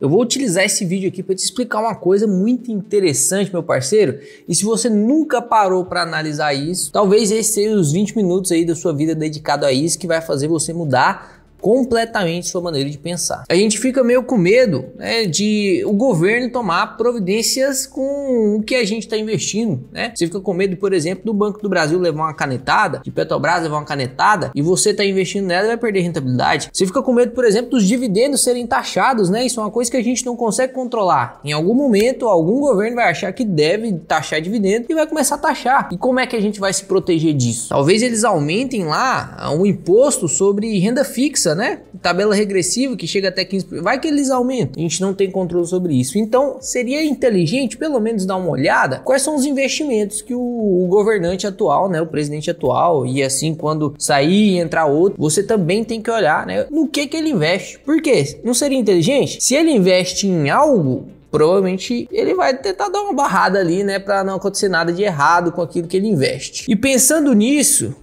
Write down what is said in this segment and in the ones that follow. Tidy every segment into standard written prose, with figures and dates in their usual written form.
Eu vou utilizar esse vídeo aqui para te explicar uma coisa muito interessante, meu parceiro. E se você nunca parou para analisar isso, talvez esses sejam os 20 minutos aí da sua vida dedicado a isso que vai fazer você mudar completamente sua maneira de pensar. A gente fica meio com medo, né, de o governo tomar providências com o que a gente está investindo, né? Você fica com medo, por exemplo, do Banco do Brasil levar uma canetada, de Petrobras levar uma canetada e você está investindo nela e vai perder rentabilidade. Você fica com medo, por exemplo, dos dividendos serem taxados, né? Isso é uma coisa que a gente não consegue controlar. Em algum momento, algum governo vai achar que deve taxar dividendo e vai começar a taxar. E como é que a gente vai se proteger disso? Talvez eles aumentem lá um imposto sobre renda fixa, né? Tabela regressiva que chega até 15%. Vai que eles aumentam. A gente não tem controle sobre isso. Então, seria inteligente pelo menos dar uma olhada quais são os investimentos que o governante atual, né, o presidente atual, e assim quando sair e entrar outro, você também tem que olhar, né, no que ele investe. Por quê? Não seria inteligente? Se ele investe em algo, provavelmente ele vai tentar dar uma barrada ali, né, para não acontecer nada de errado com aquilo que ele investe. E pensando nisso,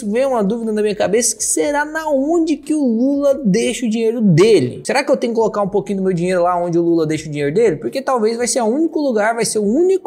vem uma dúvida na minha cabeça, que será na onde que o Lula deixa o dinheiro dele? Será que eu tenho que colocar um pouquinho do meu dinheiro lá onde o Lula deixa o dinheiro dele? Porque talvez vai ser o único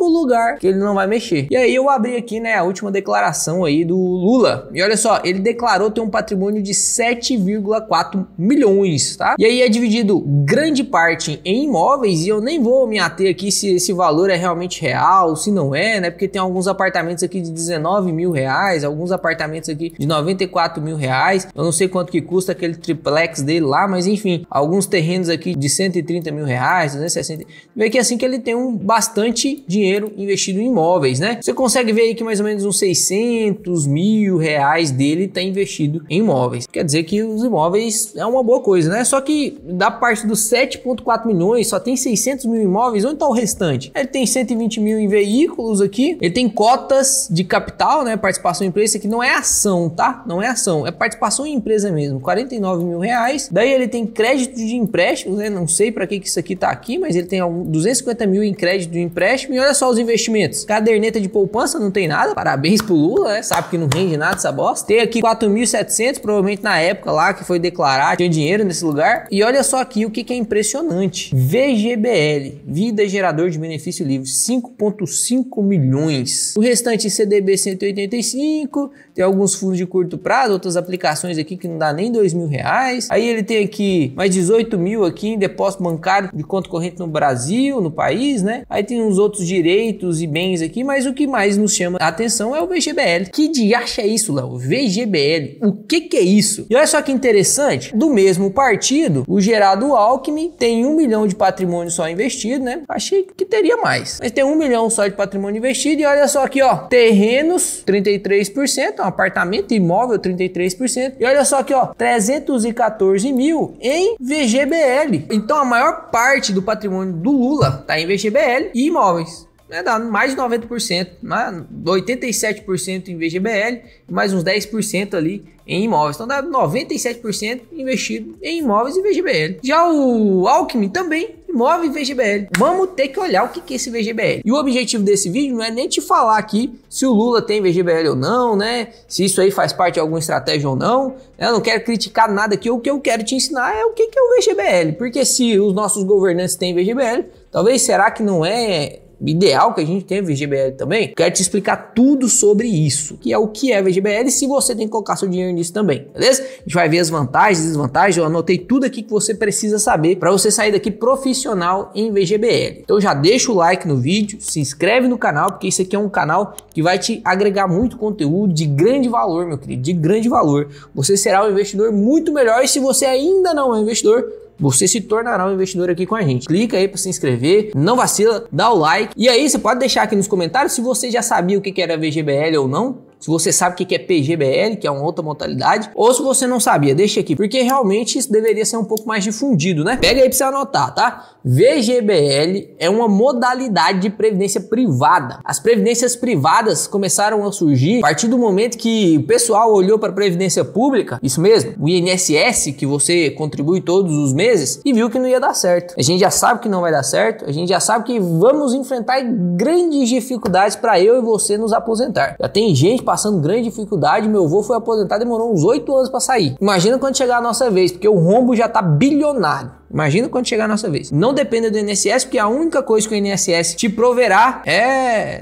lugar que ele não vai mexer. E aí eu abri aqui, né, a última declaração aí do Lula. E olha só, ele declarou ter um patrimônio de 7,4 milhões, tá? E aí é dividido grande parte em imóveis, e eu nem vou me ater aqui se esse valor é realmente real, se não é, né? Porque tem alguns apartamentos aqui de 19 mil reais, alguns apartamentos aqui de 94 mil reais. Eu não sei quanto que custa aquele triplex dele lá, mas enfim, alguns terrenos aqui de 130 mil reais, 260. Vê que assim que ele tem bastante dinheiro investido em imóveis, né? Você consegue ver aí que mais ou menos uns 600 mil reais dele está investido em imóveis. Quer dizer que os imóveis é uma boa coisa, né? Só que da parte dos 7,4 milhões, só tem 600 mil imóveis. Onde está o restante? Ele tem 120 mil em veículos aqui, ele tem cotas de capital, né, participação em empresa. Isso aqui não é ação, tá? Não é ação, é participação em empresa mesmo, 49 mil reais. Daí ele tem crédito de empréstimos, né, não sei para que isso aqui tá aqui, mas ele tem 250 mil em crédito de empréstimo. E olha só os investimentos, caderneta de poupança, não tem nada, parabéns pro Lula, né, sabe que não rende nada essa bosta. Tem aqui 4.700, provavelmente na época lá que foi declarado, tinha dinheiro nesse lugar. E olha só aqui o que é impressionante, VGBL, Vida Gerador de Benefício Livre, 5,5 milhões. O restante CDB 185, tem alguns fundos de curto prazo, outras aplicações aqui que não dá nem 2 mil reais. Aí ele tem aqui mais 18 mil aqui em depósito bancário de conta corrente no Brasil, no país, né? Aí tem uns outros direitos e bens aqui, mas o que mais nos chama a atenção é o VGBL. Que diacho é isso, Léo? VGBL, o que é isso? E olha só que interessante, do mesmo partido, o Geraldo Alckmin tem 1 milhão de patrimônio só investido, né? Achei que teria mais, mas tem 1 milhão só de patrimônio investido. E olha só aqui, ó, terrenos 33%, um apartamento imóvel 33%, e olha só aqui, ó, 314 mil em VGBL. Então a maior parte do patrimônio do Lula tá em VGBL e imóveis. Dá mais de 90%, né? 87% em VGBL e mais uns 10% ali em imóveis. Então dá 97% investido em imóveis e VGBL. Já o Alckmin também, imóvel e VGBL. Vamos ter que olhar o que é esse VGBL. E o objetivo desse vídeo não é nem te falar aqui se o Lula tem VGBL ou não, né? Se isso aí faz parte de alguma estratégia ou não. Eu não quero criticar nada aqui. O que eu quero te ensinar é o que é o VGBL. Porque se os nossos governantes têm VGBL, talvez será que não é ideal que a gente tenha VGBL também? Quero te explicar tudo sobre isso, que é o que é VGBL e se você tem que colocar seu dinheiro nisso também, beleza? A gente vai ver as vantagens e desvantagens. Eu anotei tudo aqui que você precisa saber para você sair daqui profissional em VGBL. Então já deixa o like no vídeo, se inscreve no canal, porque isso aqui é um canal que vai te agregar muito conteúdo de grande valor, meu querido, de grande valor. Você será um investidor muito melhor, e se você ainda não é um investidor, você se tornará um investidor aqui com a gente. Clica aí para se inscrever, não vacila, dá o like. E aí você pode deixar aqui nos comentários se você já sabia o que era VGBL ou não. Se você sabe o que é PGBL, que é uma outra modalidade, ou se você não sabia, deixa aqui, porque realmente isso deveria ser um pouco mais difundido, né? Pega aí pra você anotar, tá? VGBL é uma modalidade de previdência privada. As previdências privadas começaram a surgir a partir do momento que o pessoal olhou para a previdência pública, isso mesmo, o INSS, que você contribui todos os meses, e viu que não ia dar certo. A gente já sabe que não vai dar certo, a gente já sabe que vamos enfrentar grandes dificuldades para eu e você nos aposentar. Já tem gente passando grande dificuldade. Meu avô foi aposentado, demorou uns 8 anos para sair. Imagina quando chegar a nossa vez, porque o rombo já tá bilionário. Imagina quando chegar a nossa vez. Não dependa do INSS, porque a única coisa que o INSS te proverá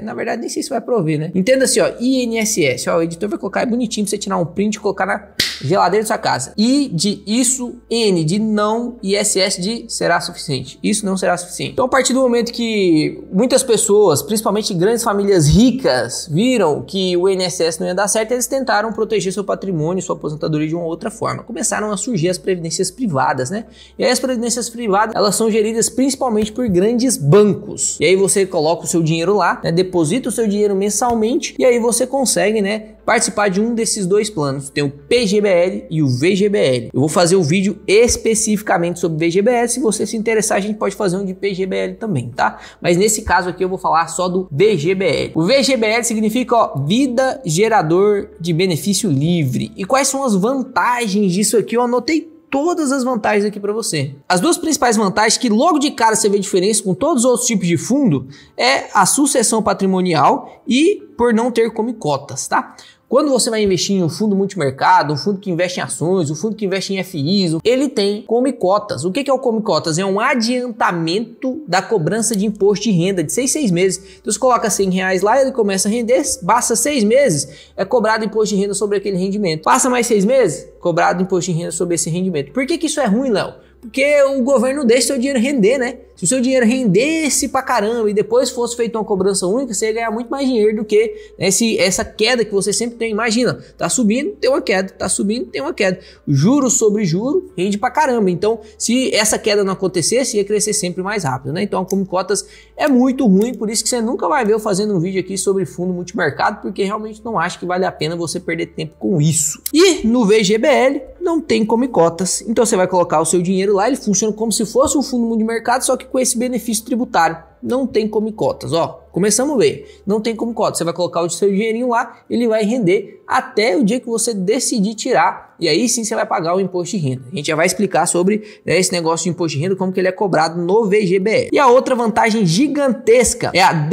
na verdade, nem sei se vai prover, né? Entenda assim, ó, INSS, ó, o editor vai colocar bonitinho pra você tirar um print e colocar na geladeira da sua casa. I de isso, N de não, ISS de será suficiente. Isso não será suficiente. Então, a partir do momento que muitas pessoas, principalmente grandes famílias ricas, viram que o INSS não ia dar certo, eles tentaram proteger seu patrimônio, sua aposentadoria de uma outra forma. Começaram a surgir as previdências privadas, né? E aí as previdências privadas, elas são geridas principalmente por grandes bancos. E aí você coloca o seu dinheiro lá, né? Deposita o seu dinheiro mensalmente e aí você consegue, né, participar de um desses dois planos. Tem o PGBL e o VGBL. Eu vou fazer um vídeo especificamente sobre VGBL. Se você se interessar, a gente pode fazer um de PGBL também, tá? Mas nesse caso aqui eu vou falar só do VGBL. O VGBL significa, ó, Vida Gerador de Benefício Livre. E quais são as vantagens disso aqui? Eu anotei todas as vantagens aqui para você. As duas principais vantagens que logo de cara você vê diferença com todos os outros tipos de fundo é a sucessão patrimonial e por não ter come cotas, tá? Quando você vai investir em um fundo multimercado, um fundo que investe em ações, um fundo que investe em FIs, ele tem come cotas. O que é o come cotas? É um adiantamento da cobrança de imposto de renda de 6 meses. Então você coloca R$100 lá, ele começa a render, basta 6 meses, é cobrado imposto de renda sobre aquele rendimento. Passa mais 6 meses, cobrado imposto de renda sobre esse rendimento. Por que isso é ruim, Léo? Porque o governo deixa seu dinheiro render, né? Se o seu dinheiro rendesse pra caramba e depois fosse feita uma cobrança única, você ia ganhar muito mais dinheiro do que, né, essa queda que você sempre tem. Imagina, tá subindo, tem uma queda, tá subindo, tem uma queda. Juro sobre juro rende pra caramba. Então, se essa queda não acontecesse, ia crescer sempre mais rápido, né? Então, a come cotas é muito ruim, por isso que você nunca vai ver eu fazendo um vídeo aqui sobre fundo multimercado, porque realmente não acho que vale a pena você perder tempo com isso. E no VGBL não tem come cotas, então você vai colocar o seu dinheiro lá, ele funciona como se fosse um fundo multimercado, só que com esse benefício tributário. Não tem come cotas, ó. Começamos bem. Não tem come cotas. Você vai colocar o seu dinheirinho lá, ele vai render até o dia que você decidir tirar. E aí sim você vai pagar o imposto de renda. A gente já vai explicar sobre, né, esse negócio de imposto de renda, como que ele é cobrado no VGBL. E a outra vantagem gigantesca é a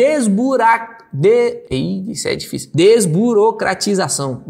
isso é difícil. Desburocratização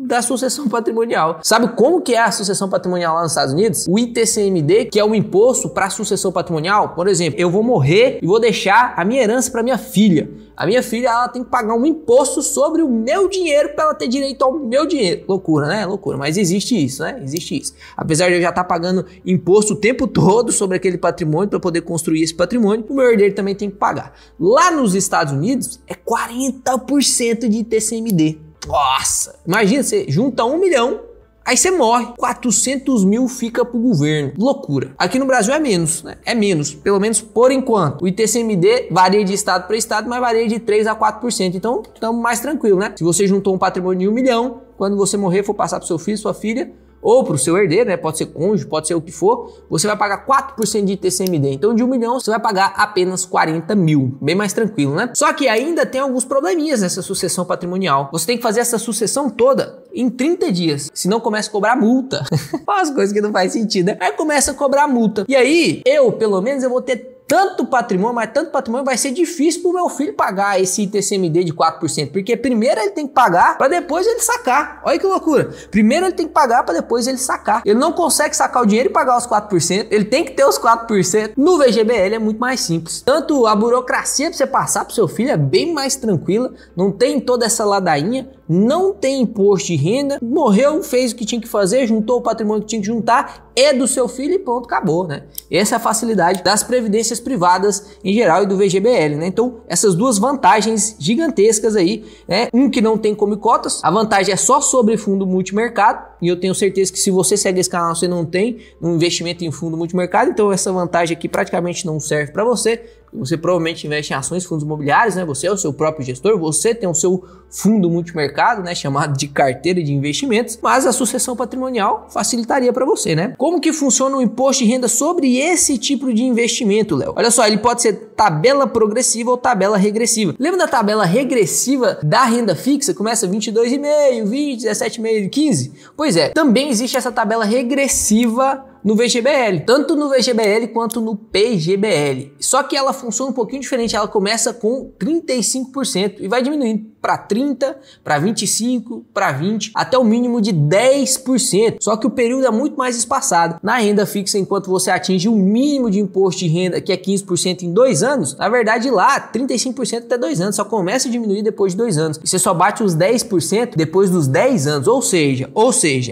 da sucessão patrimonial. Sabe como que é a sucessão patrimonial lá nos Estados Unidos? O ITCMD, que é o imposto para sucessão patrimonial. Por exemplo, eu vou morrer e vou deixar a minha herança para minha filha. A minha filha, ela tem que pagar um imposto sobre o meu dinheiro para ela ter direito ao meu dinheiro. Loucura, né? Loucura. Mas existe isso, né? Existe isso. Apesar de eu já estar pagando imposto o tempo todo sobre aquele patrimônio para poder construir esse patrimônio, o meu herdeiro também tem que pagar. Lá nos Estados Unidos, é 40% de ITCMD. Nossa! Imagina, você junta 1 milhão, aí você morre, 400 mil fica pro governo. Loucura. Aqui no Brasil é menos, né? É menos, pelo menos por enquanto. O ITCMD varia de estado para estado, mas varia de 3 a 4%. Então, estamos mais tranquilos, né? Se você juntou um patrimônio de 1 milhão, quando você morrer, for passar pro seu filho, sua filha, ou para o seu herdeiro, né? Pode ser cônjuge, pode ser o que for, você vai pagar 4% de ITCMD. Então, de 1 milhão, você vai pagar apenas 40 mil. Bem mais tranquilo, né? Só que ainda tem alguns probleminhas nessa sucessão patrimonial. Você tem que fazer essa sucessão toda em 30 dias, senão começa a cobrar multa. As coisas que não faz sentido, né? Aí começa a cobrar multa. E aí, pelo menos, eu vou ter tanto patrimônio, mas tanto patrimônio vai ser difícil pro meu filho pagar esse ITCMD de 4%, porque primeiro ele tem que pagar para depois ele sacar. Olha que loucura. Primeiro ele tem que pagar para depois ele sacar. Ele não consegue sacar o dinheiro e pagar os 4%, ele tem que ter os 4%. No VGBL é muito mais simples. Tanto a burocracia para você passar pro seu filho é bem mais tranquila, não tem toda essa ladainha, não tem imposto de renda, morreu, fez o que tinha que fazer, juntou o patrimônio que tinha que juntar, é do seu filho e pronto, acabou, né? Essa é a facilidade das previdências privadas em geral e do VGBL, né? Então, essas duas vantagens gigantescas aí, né? Um que não tem come cotas, a vantagem é só sobre fundo multimercado, e eu tenho certeza que se você segue esse canal, você não tem um investimento em fundo multimercado, então essa vantagem aqui praticamente não serve para você. Você provavelmente investe em ações, fundos imobiliários, né? Você é o seu próprio gestor, você tem o seu fundo multimercado, né? Chamado de carteira de investimentos, mas a sucessão patrimonial facilitaria para você, né? Como que funciona o imposto de renda sobre esse tipo de investimento, Léo? Olha só, ele pode ser tabela progressiva ou tabela regressiva. Lembra da tabela regressiva da renda fixa? Começa 22,5, 20, 17,5, 15? Pois é, também existe essa tabela regressiva no VGBL, tanto no VGBL quanto no PGBL. Só que ela funciona um pouquinho diferente, ela começa com 35% e vai diminuindo para 30%, para 25%, para 20%, até o mínimo de 10%. Só que o período é muito mais espaçado. Na renda fixa, enquanto você atinge o mínimo de imposto de renda, que é 15% em 2 anos, na verdade lá 35% até 2 anos, só começa a diminuir depois de 2 anos. E você só bate os 10% depois dos 10 anos, ou seja,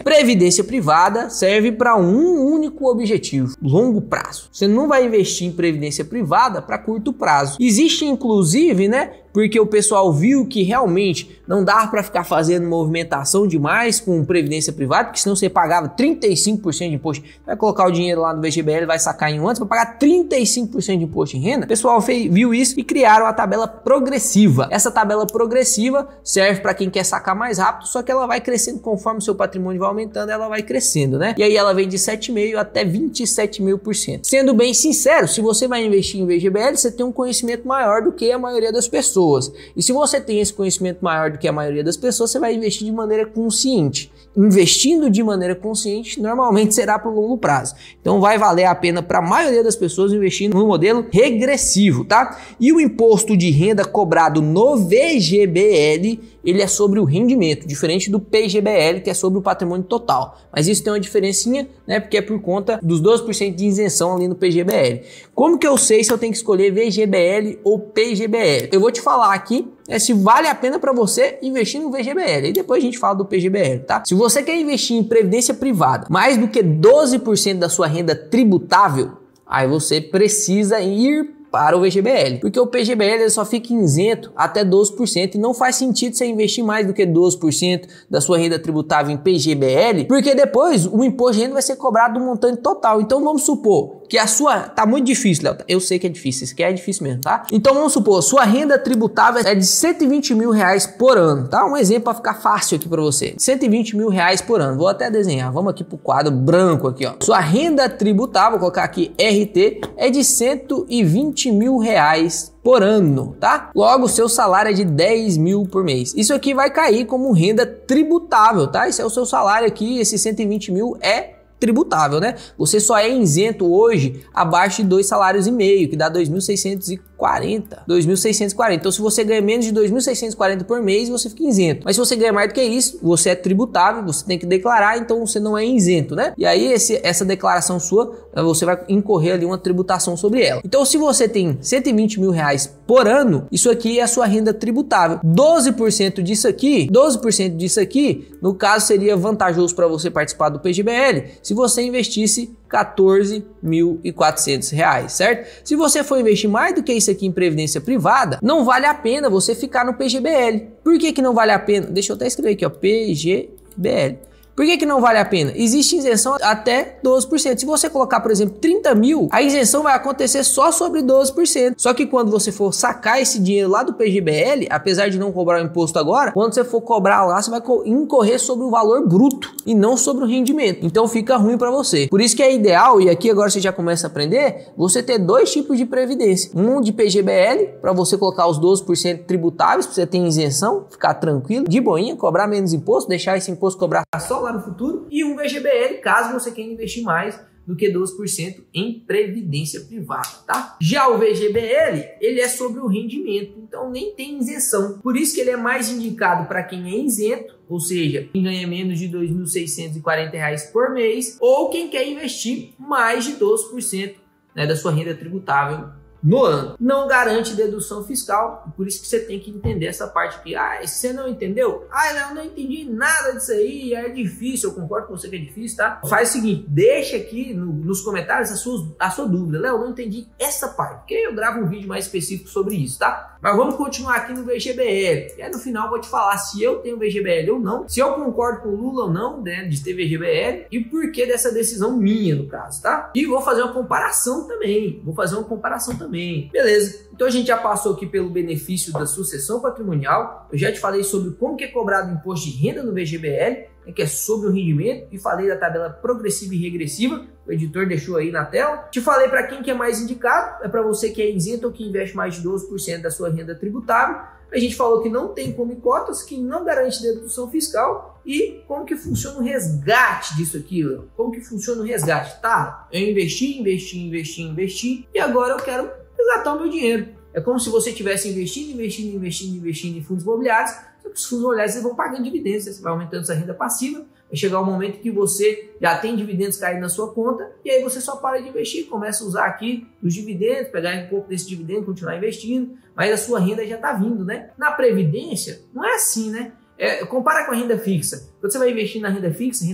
previdência privada serve para um único objetivo: longo prazo. Você não vai investir em previdência privada para curto prazo. Existe inclusive, né, porque o pessoal viu que realmente não dava para ficar fazendo movimentação demais com previdência privada, porque senão você pagava 35% de imposto. Vai colocar o dinheiro lá no VGBL, vai sacar em um ano, você vai pagar 35% de imposto de renda. O pessoal viu isso e criaram a tabela progressiva. Essa tabela progressiva serve para quem quer sacar mais rápido, só que ela vai crescendo conforme o seu patrimônio vai aumentando, ela vai crescendo, né? E aí ela vem de 7,5% até 27.000%. Sendo bem sincero, se você vai investir em VGBL, você tem um conhecimento maior do que a maioria das pessoas. E se você tem esse conhecimento maior do que a maioria das pessoas, você vai investir de maneira consciente. Investindo de maneira consciente, normalmente será para o longo prazo. Então vai valer a pena para a maioria das pessoas investir no modelo regressivo, tá? E o imposto de renda cobrado no VGBL, ele é sobre o rendimento, diferente do PGBL, que é sobre o patrimônio total. Mas isso tem uma diferencinha, né? Porque é por conta dos 12% de isenção ali no PGBL. Como que eu sei se eu tenho que escolher VGBL ou PGBL? Eu vou te falar aqui se vale a pena para você investir no VGBL. E depois a gente fala do PGBL, tá? Se você quer investir em previdência privada mais do que 12% da sua renda tributável, aí você precisa ir para o VGBL, porque o PGBL ele só fica isento até 12% e não faz sentido você investir mais do que 12% da sua renda tributável em PGBL, porque depois o imposto de renda vai ser cobrado do montante total. Então vamos supor que a sua... Tá muito difícil, Léo. Eu sei que é difícil, isso aqui é difícil mesmo, tá? Então vamos supor, sua renda tributável é de 120 mil reais por ano, tá? Um exemplo para ficar fácil aqui para você. 120 mil reais por ano. Vou até desenhar. Vamos aqui pro quadro branco aqui, ó. Sua renda tributável, vou colocar aqui RT, é de 120 mil reais por ano, tá? Logo, seu salário é de 10 mil por mês. Isso aqui vai cair como renda tributável, tá? Esse é o seu salário aqui, esse 120 mil é tributável, né? Você só é isento hoje abaixo de 2,5 salários, que dá 2.640. 2.640. Então, se você ganha menos de 2.640 por mês, você fica isento. Mas se você ganha mais do que isso, você é tributável, você tem que declarar, então você não é isento, né? E aí, essa declaração sua, você vai incorrer ali uma tributação sobre ela. Então, se você tem 120 mil reais por ano, isso aqui é a sua renda tributável. 12% disso aqui, no caso, seria vantajoso para você participar do PGBL se você investisse 14.400 reais, certo? Se você for investir mais do que isso aqui em previdência privada, não vale a pena você ficar no PGBL. Por que não vale a pena? Deixa eu até escrever aqui, ó, PGBL. Por que não vale a pena? Existe isenção até 12%. Se você colocar, por exemplo, 30 mil, a isenção vai acontecer só sobre 12%. Só que quando você for sacar esse dinheiro lá do PGBL, apesar de não cobrar o imposto agora, quando você for cobrar lá, você vai incorrer sobre o valor bruto e não sobre o rendimento. Então fica ruim para você. Por isso que é ideal, e aqui agora você já começa a aprender, você ter 2 tipos de previdência. Um de PGBL, para você colocar os 12% tributáveis, para você ter isenção, ficar tranquilo, de boinha, cobrar menos imposto, deixar esse imposto cobrar só lá no futuro, e um VGBL, caso você queira investir mais do que 12% em previdência privada, tá? Já o VGBL, ele é sobre o rendimento, então nem tem isenção. Por isso que ele é mais indicado para quem é isento, ou seja, quem ganha menos de R$ 2.640 por mês, ou quem quer investir mais de 12%, né, da sua renda tributável no ano. Não garante dedução fiscal, por isso que você tem que entender essa parte aqui. Se você não entendeu, eu não entendi nada disso aí, é difícil, eu concordo com você que é difícil, tá? Faz o seguinte, deixa aqui nos comentários a sua dúvida. Léo, eu não entendi essa parte, porque eu gravo um vídeo mais específico sobre isso, tá? Mas vamos continuar aqui no VGBL, e aí no final eu vou te falar se eu tenho VGBL ou não, se eu concordo com o Lula ou não, né, de ter VGBL, e por que dessa decisão minha, no caso, tá? E vou fazer uma comparação também, Beleza, então a gente já passou aqui pelo benefício da sucessão patrimonial, eu já te falei sobre como que é cobrado o imposto de renda no VGBL, que é sobre o rendimento, e falei da tabela progressiva e regressiva, o editor deixou aí na tela. Te falei para quem que é mais indicado, é para você que é isento ou que investe mais de 12% da sua renda tributável. A gente falou que não tem como cotas, que não garante dedução fiscal e como que funciona o resgate disso aqui, Léo? Como que funciona o resgate? Tá, eu investi e agora eu quero resgatar o meu dinheiro. É como se você estivesse investindo em fundos imobiliários, só que os fundos imobiliários você vão pagando dividendos, você vai aumentando sua renda passiva, vai chegar um momento que você já tem dividendos caindo na sua conta e aí você só para de investir, começa a usar aqui os dividendos, pegar um pouco desse dividendo, continuar investindo, mas a sua renda já está vindo, né? Na Previdência, não é assim, né? Compara com a renda fixa. Quando você vai investir na renda fixa,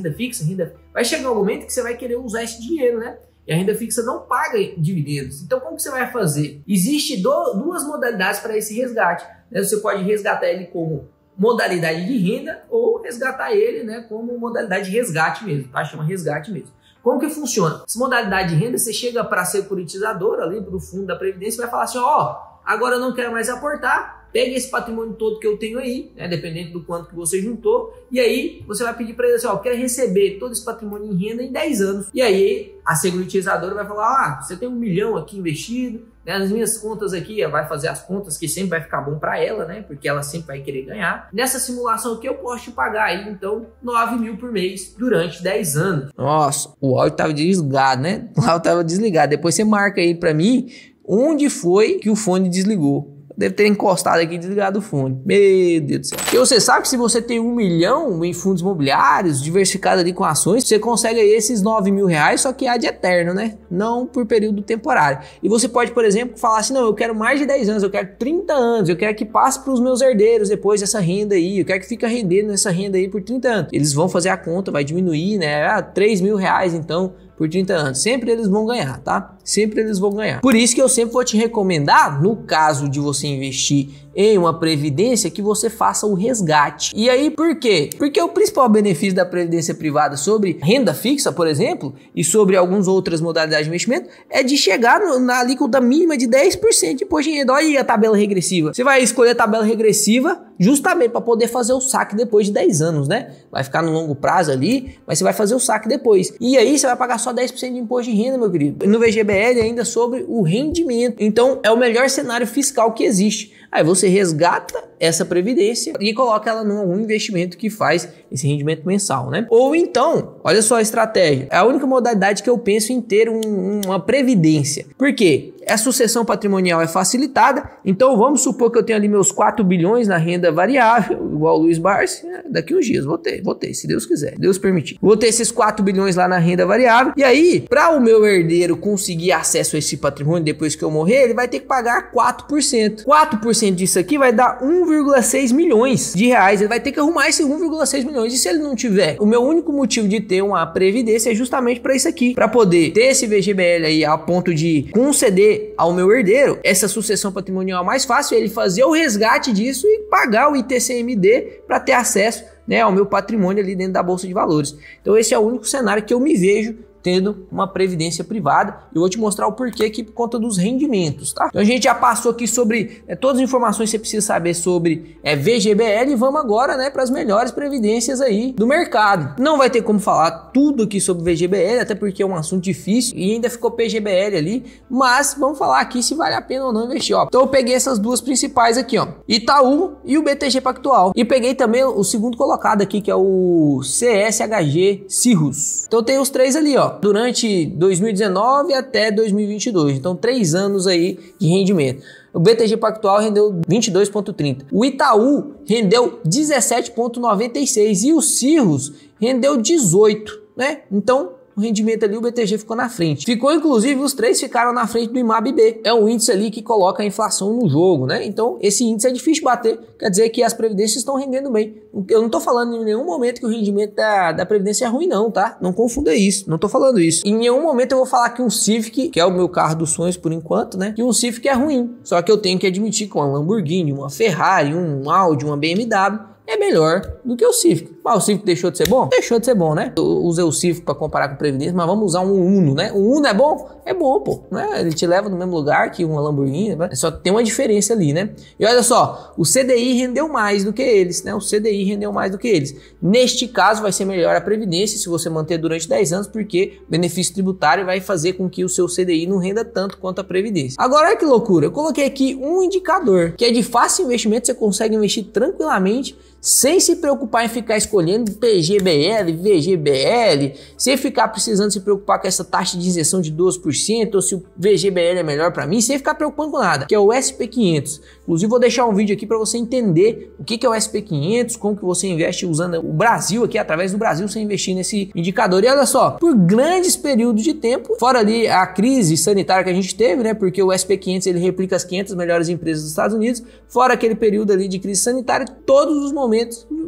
vai chegar um momento que você vai querer usar esse dinheiro, né? E a renda fixa não paga dividendos. Então, como que você vai fazer? Existem duas modalidades para esse resgate. Você pode resgatar ele como modalidade de renda ou resgatar ele, né, como modalidade de resgate mesmo, tá? Chama resgate mesmo. Como que funciona? Essa modalidade de renda, você chega para a securitizadora, ali para o fundo da Previdência, e vai falar assim, ó, agora eu não quero mais aportar, pega esse patrimônio todo que eu tenho aí, né, dependendo do quanto que você juntou, e aí você vai pedir para ele assim, ó, eu quero receber todo esse patrimônio em renda em 10 anos. E aí a securitizadora vai falar, você tem 1 milhão aqui investido, né, nas minhas contas aqui, vai fazer as contas que sempre vai ficar bom para ela, né, porque ela sempre vai querer ganhar. Nessa simulação aqui eu posso te pagar aí, então, 9 mil por mês durante 10 anos. Nossa, o áudio tava desligado, né? O áudio tava desligado. Depois você marca aí para mim onde foi que o fone desligou. Deve ter encostado aqui e desligado o fone. Meu Deus do céu. Porque você sabe que se você tem 1 milhão em fundos imobiliários, diversificado ali com ações, você consegue aí esses 9 mil reais, só que há de eterno, né? Não por período temporário. E você pode, por exemplo, falar assim, não, eu quero mais de 10 anos, eu quero 30 anos, eu quero que passe para os meus herdeiros depois dessa renda aí, eu quero que fique rendendo essa renda aí por 30 anos. Eles vão fazer a conta, vai diminuir, né? 3 mil reais, então, por 30 anos. Sempre eles vão ganhar, tá? Sempre eles vão ganhar. Por isso que eu sempre vou te recomendar, no caso de você investir em uma previdência, que você faça o resgate. E aí, por quê? Porque o principal benefício da previdência privada sobre renda fixa, por exemplo, e sobre algumas outras modalidades de investimento, é de chegar na alíquota mínima de 10% de imposto de renda. Olha aí a tabela regressiva. Você vai escolher a tabela regressiva justamente para poder fazer o saque depois de 10 anos, né? Vai ficar no longo prazo ali, mas você vai fazer o saque depois. E aí você vai pagar só 10% de imposto de renda, meu querido. No VGBL ainda sobre o rendimento. Então é o melhor cenário fiscal que existe. Aí você resgata essa previdência e coloca ela num algum investimento que faz esse rendimento mensal, né? Ou então, olha só a estratégia. É a única modalidade que eu penso em ter uma previdência. Por quê? A sucessão patrimonial é facilitada, então vamos supor que eu tenho ali meus 4 bilhões na renda variável, igual o Luiz Barsi, daqui uns dias vou ter, se Deus quiser, Deus permitir. Vou ter esses 4 bilhões lá na renda variável, e aí, para o meu herdeiro conseguir acesso a esse patrimônio depois que eu morrer, ele vai ter que pagar 4%. 4% disso aqui vai dar 1,6 milhões de reais, ele vai ter que arrumar esse 1,6 milhões, e se ele não tiver? O meu único motivo de ter uma previdência é justamente para isso aqui, para poder ter esse VGBL aí a ponto de conceder ao meu herdeiro essa sucessão patrimonial mais fácil, ele fazer o resgate disso e pagar o ITCMD para ter acesso, né, ao meu patrimônio ali dentro da Bolsa de Valores. Então esse é o único cenário que eu me vejo tendo uma previdência privada. Eu vou te mostrar o porquê aqui por conta dos rendimentos, tá? Então a gente já passou aqui sobre todas as informações que você precisa saber sobre VGBL e vamos agora, né, para as melhores previdências aí do mercado. Não vai ter como falar tudo aqui sobre VGBL, até porque é um assunto difícil e ainda ficou PGBL ali, mas vamos falar aqui se vale a pena ou não investir, ó. Então eu peguei essas duas principais aqui, ó, Itaú e o BTG Pactual, e peguei também o segundo colocado aqui, que é o CSHG Cirrus. Então tem os três ali, ó, durante 2019 até 2022, então 3 anos aí de rendimento. O BTG Pactual rendeu 22,30. O Itaú rendeu 17,96 e o Cirrus rendeu 18, né? Então o rendimento ali, o BTG ficou na frente. Ficou, inclusive, os três ficaram na frente do IMAB-B. É um índice ali que coloca a inflação no jogo, né? Então, esse índice é difícil de bater, quer dizer que as previdências estão rendendo bem. Eu não tô falando em nenhum momento que o rendimento da previdência é ruim, não, tá? Não confunda isso, não tô falando isso. Em nenhum momento eu vou falar que um Civic, que é o meu carro dos sonhos por enquanto, né? Que um Civic é ruim. Só que eu tenho que admitir que uma Lamborghini, uma Ferrari, um Audi, uma BMW é melhor do que o Civic. Mas o Civic deixou de ser bom? Deixou de ser bom, né? Eu usei o Civic para comparar com o Previdência, mas vamos usar um Uno, né? O Uno é bom? É bom, pô. Né? Ele te leva no mesmo lugar que uma Lamborghini, né? Só tem uma diferença ali, né? E olha só, o CDI rendeu mais do que eles, né? O CDI rendeu mais do que eles. Neste caso, vai ser melhor a Previdência se você manter durante 10 anos, porque o benefício tributário vai fazer com que o seu CDI não renda tanto quanto a Previdência. Agora, olha que loucura. Eu coloquei aqui um indicador que é de fácil investimento, você consegue investir tranquilamente, sem se preocupar em ficar escolhendo PGBL, VGBL, sem ficar precisando se preocupar com essa taxa de isenção de 12%, ou se o VGBL é melhor para mim, sem ficar preocupando com nada, que é o SP500. Inclusive vou deixar um vídeo aqui para você entender o que é o SP500, como que você investe usando o Brasil aqui, através do Brasil, você investir nesse indicador. E olha só, por grandes períodos de tempo, fora ali a crise sanitária que a gente teve, né, porque o SP500 ele replica as 500 melhores empresas dos Estados Unidos, fora aquele período ali de crise sanitária, todos os momentos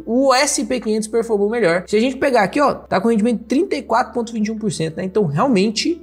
o SP500 performou melhor. Se a gente pegar aqui, ó, tá com rendimento de 34,21%, né? Então realmente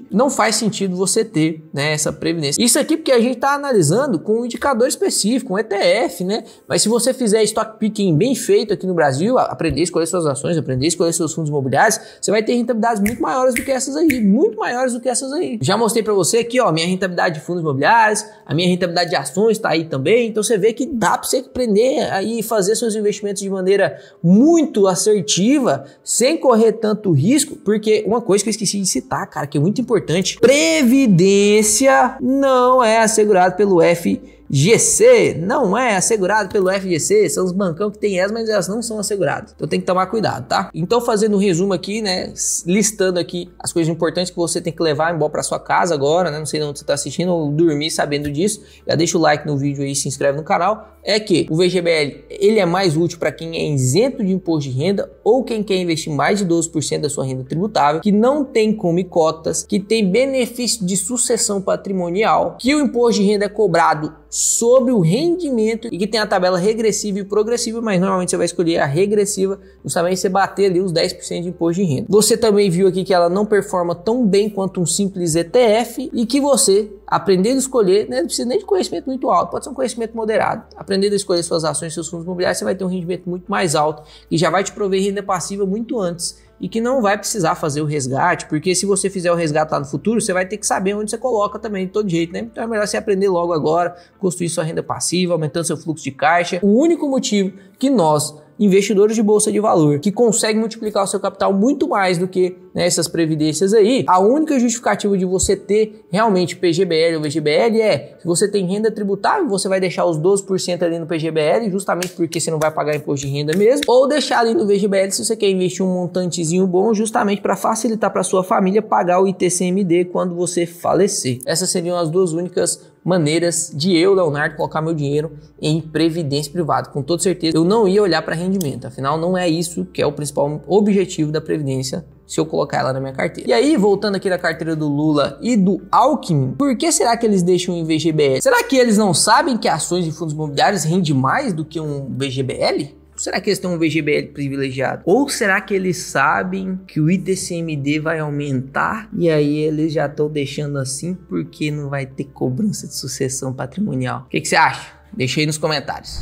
não faz sentido você ter, né, essa previdência. Isso aqui porque a gente tá analisando com um indicador específico, um ETF, né? Mas se você fizer stock picking bem feito aqui no Brasil, aprender a escolher suas ações, aprender a escolher seus fundos imobiliários, você vai ter rentabilidades muito maiores do que essas aí, muito maiores do que essas aí. Já mostrei para você aqui, ó, minha rentabilidade de fundos imobiliários, a minha rentabilidade de ações tá aí também. Então você vê que dá para você aprender aí fazer seus investimentos de maneira muito assertiva, sem correr tanto risco, porque uma coisa que eu esqueci de citar, cara, que é muito importante, previdência não é assegurado pelo FGC, não é assegurado pelo FGC, são os bancão que tem essas, mas elas não são asseguradas, então tem que tomar cuidado, tá? Então fazendo um resumo aqui, né, listando aqui as coisas importantes que você tem que levar embora para sua casa agora, né, não sei de onde você tá assistindo, ou dormir sabendo disso, já deixa o like no vídeo aí, se inscreve no canal, é que o VGBL, ele é mais útil para quem é isento de imposto de renda ou quem quer investir mais de 12% da sua renda tributável, que não tem come cotas, que tem benefício de sucessão patrimonial, que o imposto de renda é cobrado sobre o rendimento e que tem a tabela regressiva e progressiva, mas normalmente você vai escolher a regressiva, justamente você bater ali os 10% de imposto de renda. Você também viu aqui que ela não performa tão bem quanto um simples ETF e que você, aprendendo a escolher, né, não precisa nem de conhecimento muito alto, pode ser um conhecimento moderado, aprendendo a escolher suas ações, seus fundos imobiliários, você vai ter um rendimento muito mais alto e já vai te prover renda passiva muito antes e que não vai precisar fazer o resgate, porque se você fizer o resgate lá no futuro, você vai ter que saber onde você coloca também, de todo jeito, né? Então é melhor você aprender logo agora, construir sua renda passiva, aumentando seu fluxo de caixa. O único motivo que nós, investidores de bolsa de valor, que conseguem multiplicar o seu capital muito mais do que, né, essas previdências aí, a única justificativa de você ter realmente PGBL ou VGBL é se você tem renda tributável, você vai deixar os 12% ali no PGBL, justamente porque você não vai pagar imposto de renda mesmo, ou deixar ali no VGBL se você quer investir um montantezinho bom, justamente para facilitar para sua família pagar o ITCMD quando você falecer. Essas seriam as duas únicas maneiras de eu, Leonardo, colocar meu dinheiro em previdência privada. Com toda certeza, eu não ia olhar para rendimento. Afinal, não é isso que é o principal objetivo da previdência se eu colocar ela na minha carteira. E aí, voltando aqui na carteira do Lula e do Alckmin, por que será que eles deixam em VGBL? Será que eles não sabem que ações de fundos imobiliários rendem mais do que um VGBL? Será que eles têm um VGBL privilegiado? Ou será que eles sabem que o ITCMD vai aumentar e aí eles já estão deixando assim porque não vai ter cobrança de sucessão patrimonial? O que você acha? Deixa aí nos comentários.